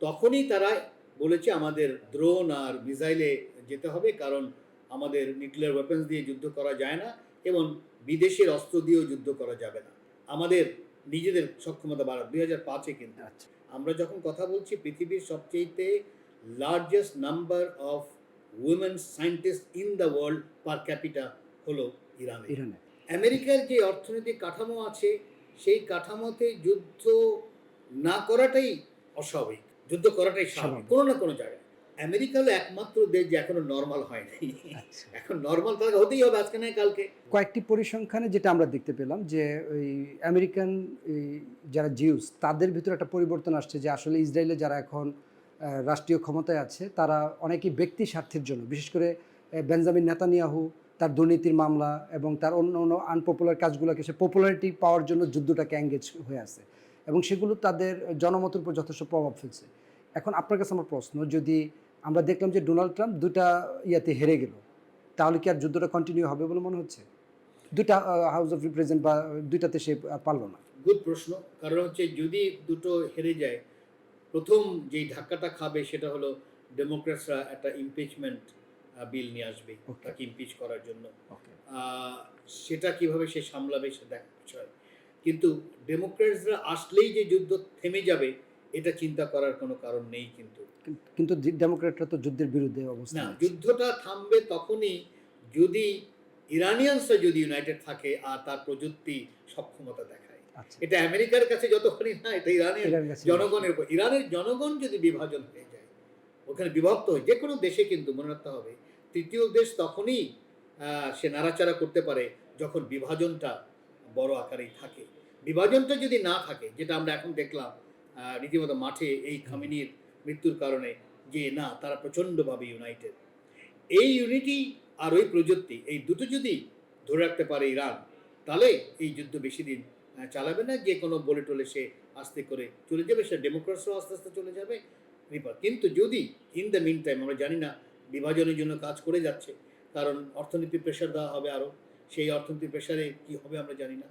তখনই তারা বলেছে আমাদের ড্রোন আর মিসাইলে যেতে হবে, কারণ আমাদের নিউক্লিয়ার ওয়েপন্স দিয়ে যুদ্ধ করা যায় না এবং বিদেশের অস্ত্র দিয়েও যুদ্ধ করা যাবে না। আমাদের নিজেদের সক্ষমতা বাড়া 2005-এ কিন্তু আচ্ছা, আমরা যখন কথা বলছি পৃথিবীর সবচেয়ে largest number of women scientist in the world per capital হলো ইরানে। ইরানে। আমেরিকার যে অর্থনৈতিক কাঠামো আছে সেই কাঠামোতে যুদ্ধ না করাটাই অস্বাভাবিক, যুদ্ধ করাটাই স্বাভাবিক স্বাভাবিক। কোনো না কোনো জায়গায়। আমেরিকা হলো একমাত্র দেশ যে এখনো নর্মাল হয় নাই। আচ্ছা। এখন নর্মাল তাহলে হতেই হবে আজকে নয় কালকে। কয়েকটি পরিসংখ্যানে যেটা আমরা দেখতে পেলাম যে ওই আমেরিকান এই যারা জিউস তাদের ভিতরে একটা পরিবর্তন আসছে যে আসলে ইসরায়েলে যারা এখন রাষ্ট্রীয় ক্ষমতায় আছে তারা অনেকেই ব্যক্তি স্বার্থের জন্য, বিশেষ করে বেঞ্জামিন নেতানিয়াহু তার দুর্নীতির মামলা এবং তার অন্য অন্য আনপপুলার কাজগুলোকে সে পপুলারিটি পাওয়ার জন্য যুদ্ধটাকে এঙ্গেজ হয়ে আছে এবং সেগুলো তাদের জনমতের উপর যথেষ্ট প্রভাব ফেলছে। এখন আপনার কাছে আমার প্রশ্ন, যদি আমরা দেখলাম যে ডোনাল্ড ট্রাম্প দুটা ইয়াতে হেরে গেল, তাহলে কি আর যুদ্ধটা কন্টিনিউ হবে বলে মনে হচ্ছে? দুটা হাউস অফ রিপ্রেজেন্ট বা দুইটাতে সে পারলো না। গুড প্রশ্ন। কারণ হচ্ছে যদি দুটো হেরে যায়, প্রথম যেই ধাক্কাটা খাবে সেটা হলো ডেমোক্র্যাটসরা একটা ইমপিচমেন্ট বিল নিয়ে আসবে Okay. তাকে ইমপিচ করার জন্য। ওকে, সেটা কিভাবে সে সামলাবে সে দেখার বিষয়। কিন্তু ডেমোক্র্যাটসরা আসলেই যে যুদ্ধ থেমে যাবে এটা চিন্তা করার কোনো কারণ নেই কিন্তু। কিন্তু ডেমোক্রেটরা তো যুদ্ধের বিরুদ্ধে অবস্থান না, নিচ্ছে। যুদ্ধটা থামবে তখনই যদি ইরানিয়ানসরা যদি ইউনাইটেড থাকে আর তার প্রযুক্তি সক্ষমতা দেখায়। আচ্ছা, এটা আমেরিকার কাছে যতখানি না, এটা ইরানের ইরানের কাছে জনগণের উপর। ইরানের জনগণ যদি বিভাজন হয়ে যায়, ওখানে বিভক্ত হয় যে কোনো দেশে, কিন্তু মনে রাখতে হবে তৃতীয় দেশ তখনই সে নাড়াচাড়া করতে পারে যখন বিভাজনটা বড় আকারেই থাকে। বিভাজনটা যদি না থাকে, যেটা আমরা এখন দেখলাম রীতিমতো মাঠে এই খামেনির মৃত্যুর কারণে, যে না তারা প্রচণ্ডভাবে ইউনাইটেড। এই ইউনিটি আর ওই প্রযুক্তি এই দুটো যদি ধরে রাখতে পারে ইরান, তাহলে এই যুদ্ধ বেশি দিন চালাবে না। যে কোনো বলে টলে সে আস্তে করে চলে যাবে, সে ডেমোক্রেটসও আস্তে আস্তে চলে যাবে। কিন্তু যদি ইন দ্য মিন টাইম, আমরা জানি না, বিভাজনের জন্য কাজ করে যাচ্ছে, কারণ অর্থনীতির প্রেশার দেওয়া হবে আরও, সেই অর্থনীতির প্রেশারে কী হবে আমরা জানি না।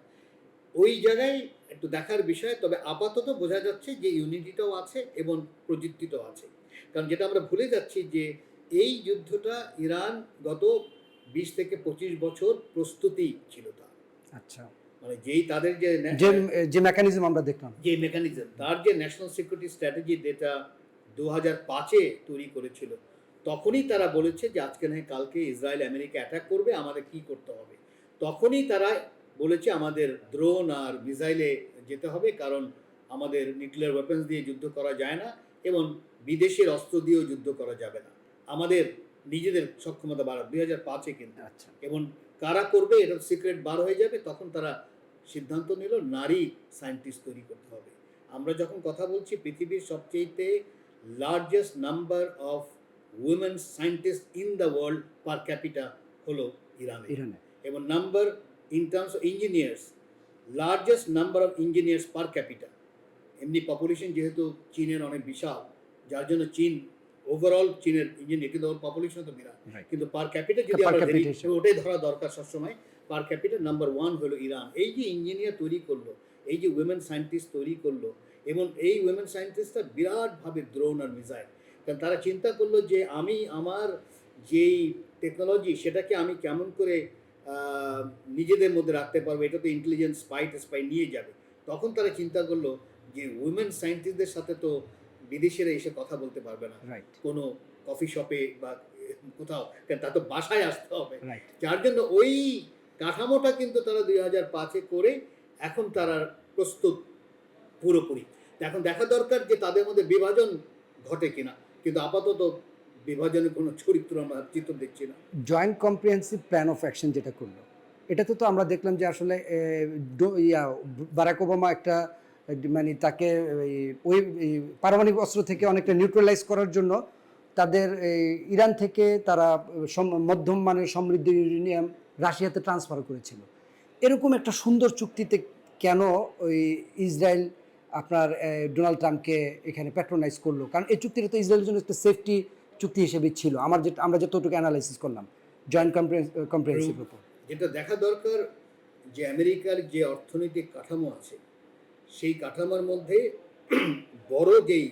ওই জায়গায় একটু দেখার বিষয়। তবে আপাতত বোঝা যাচ্ছে যে ইউনিটিটাও আছে এবং প্রযুক্তিটাও আছে। কারণ যেটা আমরা ভুলে যাচ্ছি যে এই যুদ্ধটা ইরান গত 20 থেকে 25 বছর প্রস্তুতি ছিল তার। আচ্ছা, মানে যেই তাদের যে যে যে মেকানিজম আমরা দেখলাম। যে মেকানিজম, তার যে ন্যাশনাল সিকিউরিটি স্ট্র্যাটেজি যেটা 2005-এ তৈরি করেছিল, তখনই তারা বলেছে যে আজকে নয় কালকে ইসরায়েল আমেরিকা অ্যাটাক করবে, আমাদের কি করতে হবে। তখনই তারা বলেছে আমাদের ড্রোন আর মিসাইলে যেতে হবে, কারণ আমাদের নিউক্লিয়ার ওয়েপন্স দিয়ে যুদ্ধ করা যায় না এবং বিদেশের অস্ত্র দিয়েও যুদ্ধ করা যাবে না। আমাদের নিজেদের সক্ষমতা বাড়া 2005-এ কিন্তু। আচ্ছা, এবং কারা করবে এটা সিক্রেট বার হয়ে যাবে, তখন তারা সিদ্ধান্ত নিল নারী সায়েন্টিস্ট তৈরি করতে হবে। আমরা যখন কথা বলছি পৃথিবীর সবচেয়ে largest number of women scientist in the world per capital হলো ইরানে। ইরানে। এবং number in terms of engineers, largest number of engineers per capital. এমনি পপুলেশন যেহেতু চীনের অনেক বিশাল, যার জন্য চীন ওভারঅল চীনের ইঞ্জিনিয়ার, কিন্তু ওর পপুলেশন তো বিরাট, Right. কিন্তু পার ক্যাপিটা যদি Per আমরা ধরি, capita হিসেবে। ওটাই ধরা দরকার সবসময়। পার ক্যাপিটা নাম্বার 1 হলো ইরান। এই যে ইঞ্জিনিয়ার তৈরি করলো, এই যে উইমেন সায়েন্টিস্ট তৈরি করলো, এবং এই উইমেন সায়েন্টিস্টরা বিরাটভাবে ড্রোন আর মিসাইল, কারণ তারা চিন্তা করলো যে আমি আমার যেই টেকনোলজি সেটাকে আমি কেমন করে নিজেদের মধ্যে রাখতে পারবো, এটা তো ইন্টেলিজেন্স স্পাই নিয়ে যাবে। তখন তারা চিন্তা করলো যে উইমেন সায়েন্টিস্টদের সাথে তো বিদেশিরা এসে কথা বলতে পারবে না রাইট, কোনো কফি শপে বা কোথাও, কারণ তা তো বাসায় আসতে হবে। রাইট। যার জন্য ওই কাঠামোটা কিন্তু তারা 2005-এ করে এখন তারা প্রস্তুত পুরোপুরি। এখন দেখা দরকার যে তাদের মধ্যে বিভাজন ঘটে কিনা, কিন্তু আপাতত বিভাজনের কোনো চরিত্র আমরা চিত্র দেখছি না। Joint comprehensive plan of action যেটা করলো, এটাতে তো আমরা দেখলাম যে আসলে বারাক ওবামা একটা মানে তাকে ওই পারমাণবিক অস্ত্র থেকে অনেকটা নিউট্রালাইজ করার জন্য তাদের ইরান থেকে তারা মধ্যম মানের সমৃদ্ধ ইউরেনিয়াম রাশিয়াতে ট্রান্সফার করেছিল। এরকম একটা সুন্দর চুক্তিতে কেন ওই ইসরায়েল আপনার ডোনাল্ড ট্রাম্পকে এখানে প্যাট্রোনাইজ করলো? কারণ এই চুক্তিটা তো ইসরায়েলের জন্য একটা সেফটি চুক্তি হিসেবে ছিল, আমরা যতটুকু অ্যানালাইসিস করলাম জয়েন্ট কম্প্রিহেন্সিভ উপর। যেটা দেখা দরকার যে আমেরিকার যে অর্থনৈতিক কাঠামো আছে, সেই কাঠামোর মধ্যে বড় যেই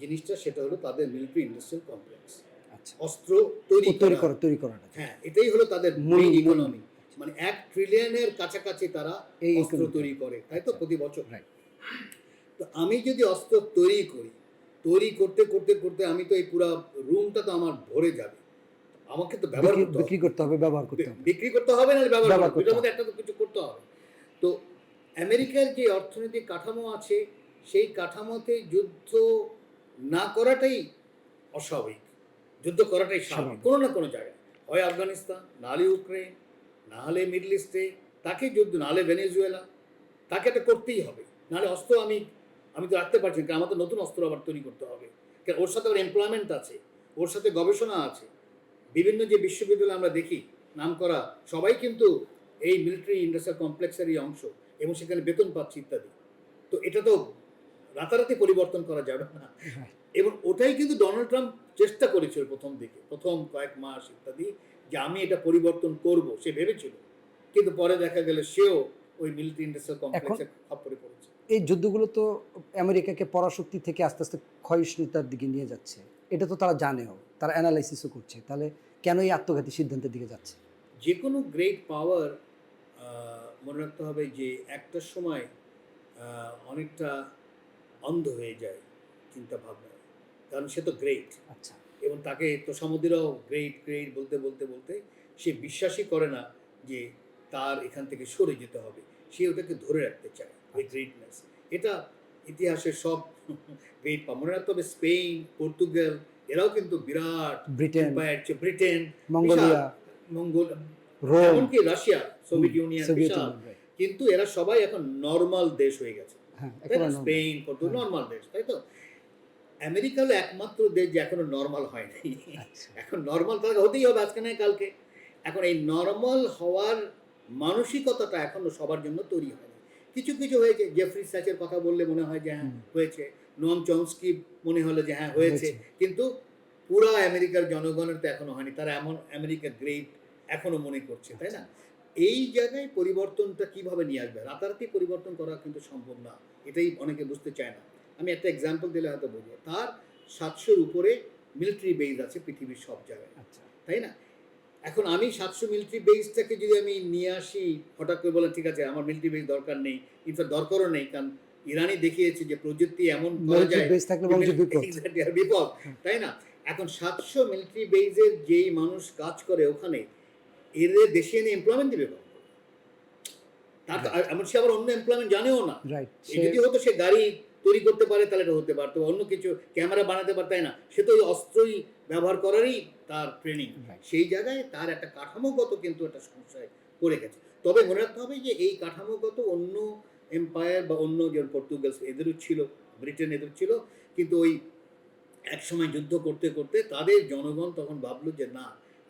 জিনিসটা, সেটা হলো তাদের মিলিটারি ইন্ডাস্ট্রিয়াল কমপ্লেক্স, আচ্ছা, অস্ত্র তৈরি করা। তৈরি করাটা হ্যাঁ, এটাই হলো তাদের মূল মেইন মূল ইকোনমি। মানে 1 ট্রিলিয়নের কাছাকাছি তারা এই অস্ত্র economy। তৈরি করে, তাই তো, আচ্ছা, প্রতি বছর। রাইট। তো আমি যদি অস্ত্র তৈরি করি, তৈরি করতে করতে করতে আমি তো এই পুরা রুমটা তো আমার ভরে যাবে, আমাকে তো ব্যবহার করতে হবে। বিক্রি করতে হবে, ব্যবহার করতে হবে। বিক্রি করতে হবে না, ব্যবহার ব্যবহার করতে হবে, করতে এটার মধ্যে হবে। একটা তো কিছু করতে হবে। তো আমেরিকার যে অর্থনৈতিক কাঠামো আছে, সেই কাঠামোতে যুদ্ধ না করাটাই অস্বাভাবিক, যুদ্ধ করাটাই স্বাভাবিক স্বাভাবিক। কোনো না কোনো জায়গায়। হয় আফগানিস্তান, না হলে ইউক্রেন, না হলে মিডল ইস্টে, তাকে যুদ্ধ, না হলে ভেনেজুয়েলা, তাকে এটা করতেই হবে। নাহলে অস্ত্র আমি তো রাখতে পারছি না, কারণ আমার তো নতুন অস্ত্র আবার তৈরি করতে হবে, কারণ ওর সাথে আবার এমপ্লয়মেন্ট আছে, ওর সাথে গবেষণা আছে। বিভিন্ন যে বিশ্ববিদ্যালয় আমরা দেখি নাম করা, সবাই কিন্তু এই মিলিটারি ইন্ডাস্ট্রিয়াল কমপ্লেক্সেরই অংশ, এবং সেখানে বেতন পাচ্ছে ইত্যাদি। তো এটা তো রাতারাতি পরিবর্তন করা যাবে না। Right. এবং ওটাই কিন্তু ডোনাল্ড ট্রাম্প চেষ্টা করেছিল প্রথম দিকে, প্রথম কয়েক মাস ইত্যাদি, যে আমি এটা পরিবর্তন করব, সে ভেবেছিল। কিন্তু পরে দেখা গেল সেও ওই মিলিটারি ইন্ডাস্ট্রিয়াল কমপ্লেক্সের খপ্পরে পড়েছে। এই যুদ্ধগুলো তো আমেরিকাকে পরাশক্তি থেকে আস্তে আস্তে ক্ষয়িষ্ণুতার দিকে নিয়ে যাচ্ছে, এটা তো তারা জানেও, তারা অ্যানালাইসিসও করছে। তাহলে কেন এই আত্মঘাতী সিদ্ধান্তের দিকে যাচ্ছে? যে কোনো গ্রেট পাওয়ার, মনে রাখতে হবে যে একটা সময় অনেকটা অন্ধ হয়ে যায় চিন্তা ভাবনা, কারণ সে তো গ্রেট, আচ্ছা, এবং তাকে তো সমুদ্রও গ্রেট গ্রেট বলতে বলতে বলতে সে বিশ্বাসই করে না যে তার এখান থেকে সরে যেতে হবে, সে ওটাকে ধরে রাখতে চায়, ওই গ্রেটনেস। এটা ইতিহাসের সব গ্রেট মনে রাখতে হবে। স্পেন, পর্তুগাল, এরাও কিন্তু বিরাট ব্রিটেন, এম্পায়ার ছিল, ব্রিটেন, মঙ্গোলিয়া, মঙ্গল, রোম, এমনকি রাশিয়া, সোভিয়েত ইউনিয়ন, সোভিয়েত বিশাল। Union, right. কিন্তু এরা সবাই এখন নর্মাল দেশ হয়ে গেছে, হ্যাঁ, তাই না? একেবারে normal। স্পেন, পর্তুগাল হ্যাঁ। নর্মাল দেশ, তাই তো। আমেরিকা হলো একমাত্র দেশ যে এখনো নর্মাল হয়নি। আচ্ছা, এখন নর্মাল তাকে হতেই হবে আজকে নয় কালকে। এখন এই নর্মাল হওয়ার মানসিকতাটা এখনো সবার জন্য তৈরি হয়নি। কিছু কিছু হয়েছে, জেফ্রি স্যাচের কথা বললে মনে হয় যে হ্যাঁ হয়েছে, নোয়াম চমস্কি মনে হলো যে হ্যাঁ হয়েছে, কিন্তু পুরা আমেরিকার জনগণের তো এখনো হয়নি, তারা এমন আমেরিকা গ্রেট এখনো মনে করছে, তাই না? এই জায়গায় পরিবর্তনটা কিভাবে নিয়ে আসবে? রাতারাতি পরিবর্তন করা কিন্তু সম্ভব না, এটাই অনেকে বুঝতে চায় না। আমি একটা এক্সাম্পল দিলে হয়তো বুঝবো। তার 700-র উপরে মিলিটারি বেজ আছে পৃথিবীর সব জায়গায়, আচ্ছা, তাই না? এখন আমি 700 মিলিটারি বেজটাকে যদি আমি নিয়ে আসি, হঠাৎ করে বলেন ঠিক আছে আমার মিলিটারি বেজ দরকার নেই, ইনফ্যাক্ট দরকারও নেই, কারণ ইরানই দেখিয়েছে যে প্রযুক্তি এমন করা মিলিটারি যায়, বেস থাকলে বরঞ্চ বিপদ। Exactly, আর বিপদ, তাই না? এখন 700 মিলিটারি বেজের যেই মানুষ কাজ করে ওখানে, এদের দেশে এনে এমপ্লয়মেন্ট দিবে কখন? তার তো এমন সে আবার অন্য এমপ্লয়মেন্ট জানেও না। রাইট। এই যদি হতো সে গাড়ি তৈরি করতে পারে তাহলে এটা হতে পারতো, অন্য কিছু ক্যামেরা বানাতে পারে, তাই না? সে তো ওই অস্ত্রই ব্যবহার করারই তার ট্রেনিং। Right. সেই জায়গায় তার একটা কাঠামোগত কিন্তু একটা সমস্যায় পড়ে গেছে। তবে মনে রাখতে হবে যে এই কাঠামোগত অন্য এম্পায়ার বা অন্য যেমন পর্তুগাল এদেরও ছিল, ব্রিটেন এদের ছিল, কিন্তু ওই একসময় যুদ্ধ করতে করতে তাদের জনগণ তখন ভাবলো যে না,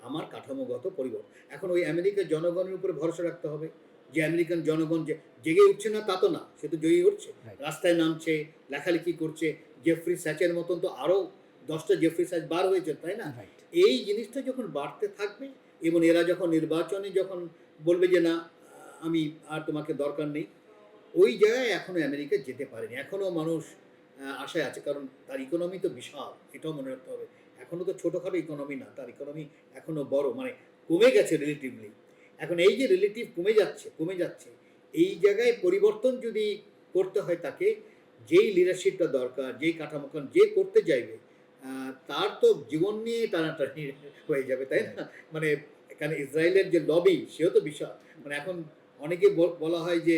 আমার কাঠামোগত পরিবর্তন। এখন ওই আমেরিকার জনগণের উপরে ভরসা রাখতে হবে, যে আমেরিকান জনগণ যে জেগে উঠছে না তা তো না, সে তো জেগে উঠছে, Right. রাস্তায় নামছে, লেখালেখি করছে। জেফ্রি স্যাচের মতন তো আরও 10টা জেফ্রি স্যাচ বার হয়েছে, তাই না? রাইট। এই জিনিসটা যখন বাড়তে থাকবে, এবং এরা যখন নির্বাচনে যখন বলবে যে না আমি আর তোমাকে দরকার নেই, ওই জায়গায় এখনও আমেরিকা যেতে পারেনি। এখনও মানুষ আশায় আছে, কারণ তার ইকোনমি তো বিশাল, এটাও মনে রাখতে হবে। এখনও তো ছোটোখাটো ইকোনমি না, তার ইকোনমি এখনও বড়, মানে কমে গেছে রিলেটিভলি। এখন এই যে রিলেটিভ কমে যাচ্ছে, এই জায়গায় পরিবর্তন যদি করতে হয় তাকে, যেই লিডারশিপটা দরকার, যেই কাঠামো, যে করতে চাইবে তার তো জীবন নিয়ে টানাটানি হয়ে যাবে, তাই না? মানে এখানে ইসরায়েলের যে লবি, সেও তো বিশাল। মানে এখন অনেকে বলা হয় যে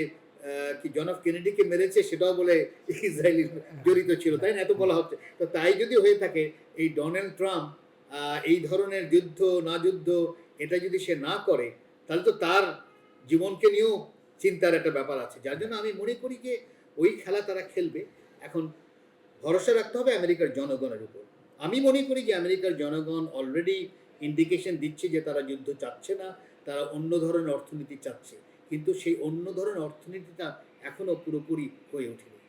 কি জন এফ কেনেডিকে মেরেছে সেটাও বলে ইসরায়েলি জড়িত ছিল, তাই না? এত বলা হচ্ছে। তো তাই যদি হয়ে থাকে, এই ডোনাল্ড ট্রাম্প এই ধরনের যুদ্ধ না যুদ্ধ এটা যদি সে না করে, তাহলে তো তার জীবনকে নিয়েও চিন্তার একটা ব্যাপার আছে। যার জন্য আমি মনে করি যে ওই খেলা তারা খেলবে। এখন ভরসা রাখতে হবে আমেরিকার জনগণের উপর। আমি মনে করি যে আমেরিকার জনগণ অলরেডি ইন্ডিকেশন দিচ্ছে যে তারা যুদ্ধ চাচ্ছে না, তারা অন্য ধরনের অর্থনীতি চাচ্ছে, কিন্তু সেই অন্য ধরনের অর্থনীতিটা এখনও পুরোপুরি হয়ে ওঠেনি।